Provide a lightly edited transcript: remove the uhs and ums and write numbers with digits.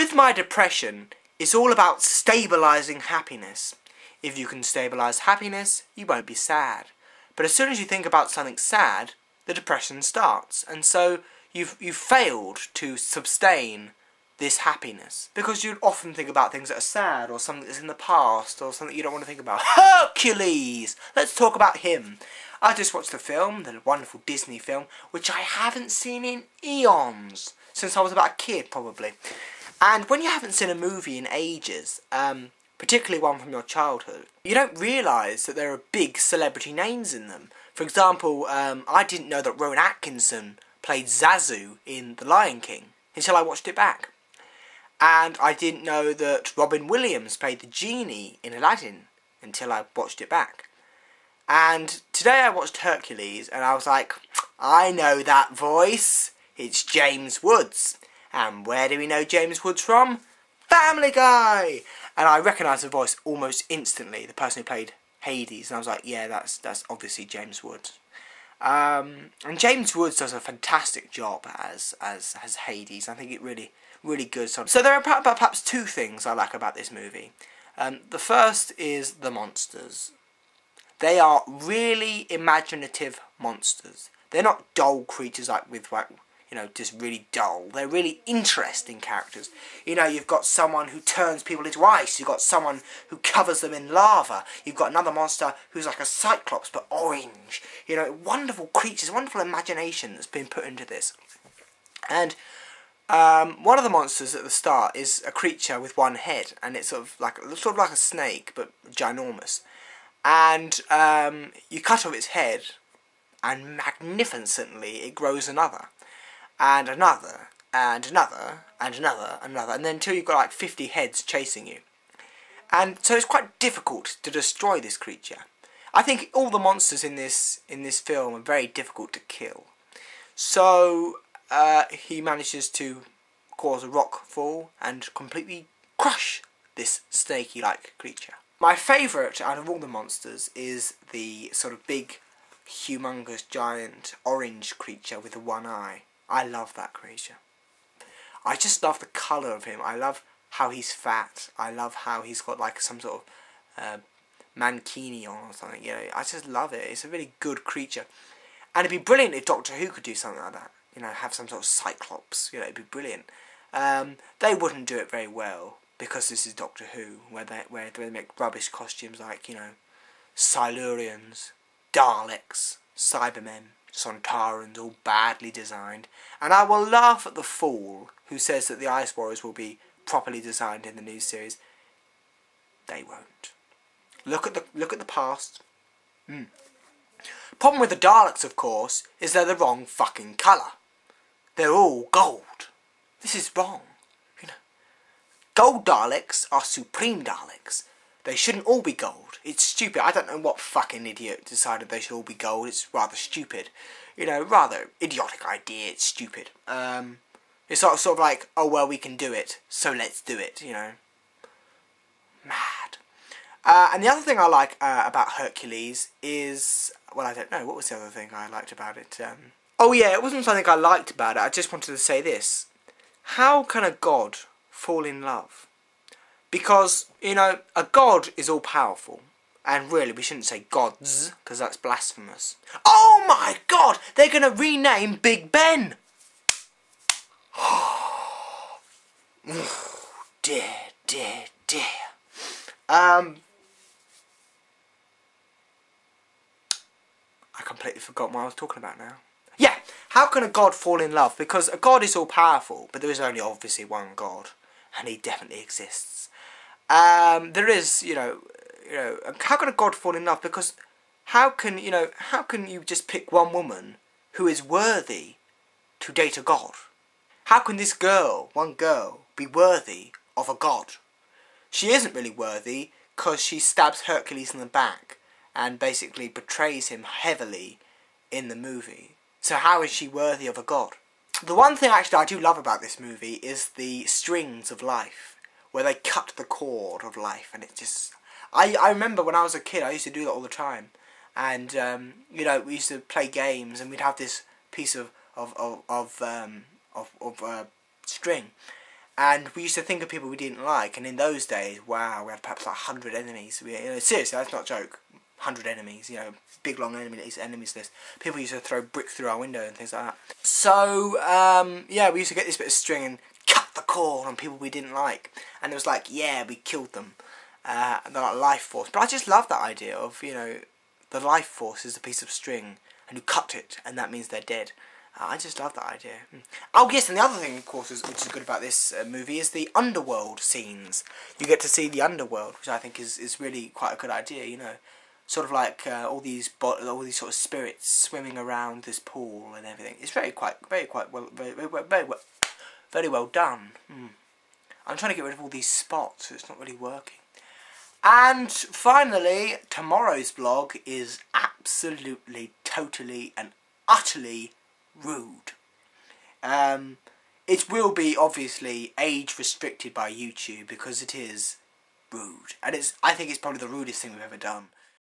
with my depression, it's all about stabilising happiness. If you can stabilise happiness, you won't be sad. But as soon as you think about something sad, the depression starts. And so you've failed to sustain this happiness. Because you often think about things that are sad, or something that's in the past, or something you don't want to think about. Hercules! Let's talk about him. I just watched the film, the wonderful Disney film, which I haven't seen in eons. Since I was about a kid, probably. And when you haven't seen a movie in ages, particularly one from your childhood, you don't realise that there are big celebrity names in them. For example, I didn't know that Rowan Atkinson played Zazu in The Lion King until I watched it back. And I didn't know that Robin Williams played the genie in Aladdin until I watched it back. And today I watched Hercules and I was like, I know that voice. It's James Woods. And where do we know James Woods from? Family Guy! And I recognised the voice almost instantly, the person who played Hades. And I was like, yeah, that's obviously James Woods. And James Woods does a fantastic job as Hades. I think it really good. So there are perhaps two things I like about this movie. The first is the monsters. They are really imaginative monsters. They're not dull creatures just really dull. They're really interesting characters. You've got someone who turns people into ice. You've got someone who covers them in lava. You've got another monster who's like a cyclops but orange. Wonderful creatures, wonderful imagination that's been put into this. And one of the monsters at the start is a creature with one head, and it's sort of like a snake but ginormous. And you cut off its head, and magnificently it grows another. And another, and another, and another, and another, and then until you've got like 50 heads chasing you. And so it's quite difficult to destroy this creature. I think all the monsters in this film are very difficult to kill. So he manages to cause a rock fall and completely crush this snaky-like creature. My favourite out of all the monsters is the sort of big, humongous, giant, orange creature with the one eye. I love that creature. I just love the colour of him. I love how he's fat. I love how he's got like some sort of mankini on or something. I just love it. It's a really good creature. And it'd be brilliant if Doctor Who could do something like that. Have some sort of cyclops. It'd be brilliant. They wouldn't do it very well because this is Doctor Who, where they make rubbish costumes like, Silurians, Daleks, Cybermen, Sontarans, all badly designed. And I will laugh at the fool who says that the Ice Warriors will be properly designed in the new series. They won't. Look at the past. Problem with the Daleks, of course, is they're the wrong fucking colour. They're all gold. This is wrong. Gold Daleks are supreme Daleks. They shouldn't all be gold. It's stupid. I don't know what fucking idiot decided they should all be gold. It's rather stupid. Rather idiotic idea. It's stupid. It's sort of like, oh well, we can do it, so let's do it, Mad. And the other thing I like about Hercules is, well, I don't know, what was the other thing I liked about it? Oh yeah, it wasn't something I liked about it, I just wanted to say this. How can a god fall in love? Because, a god is all-powerful. And really, we shouldn't say gods, because that's blasphemous. Oh my god! They're going to rename Big Ben! Dear, dear, dear. I completely forgot what I was talking about now. Yeah, how can a god fall in love? Because a god is all-powerful, but there is only obviously one god. And he definitely exists. There is, how can a god fall in love? Because how can you just pick one woman who is worthy to date a god? How can this girl, one girl, be worthy of a god? She isn't really worthy because she stabs Hercules in the back and basically betrays him heavily in the movie. So how is she worthy of a god? The one thing actually I do love about this movie is the strings of life, where they cut the cord of life, and it just... I remember when I was a kid, I used to do that all the time, and we used to play games, and we'd have this piece of string, And we used to think of people we didn't like, and in those days, wow, we had perhaps like 100 enemies. Seriously, that's not a joke. 100 enemies, big long enemies list. People used to throw bricks through our window and things like that. So, yeah, we used to get this bit of string and cut the cord on people we didn't like. And it was like, yeah, we killed them. And they're like life force. But I just love that idea of, the life force is a piece of string, and you cut it, and that means they're dead. I just love that idea. Oh yes, and the other thing, of course, which is good about this movie is the underworld scenes. You get to see the underworld, which I think is really quite a good idea. Sort of like all these sort of spirits swimming around this pool and everything. It's very well done. I'm trying to get rid of all these spots, so it's not really working. And finally, tomorrow's vlog is absolutely, totally, and utterly rude. It will be obviously age restricted by YouTube because it is rude, and I think it's probably the rudest thing we've ever done.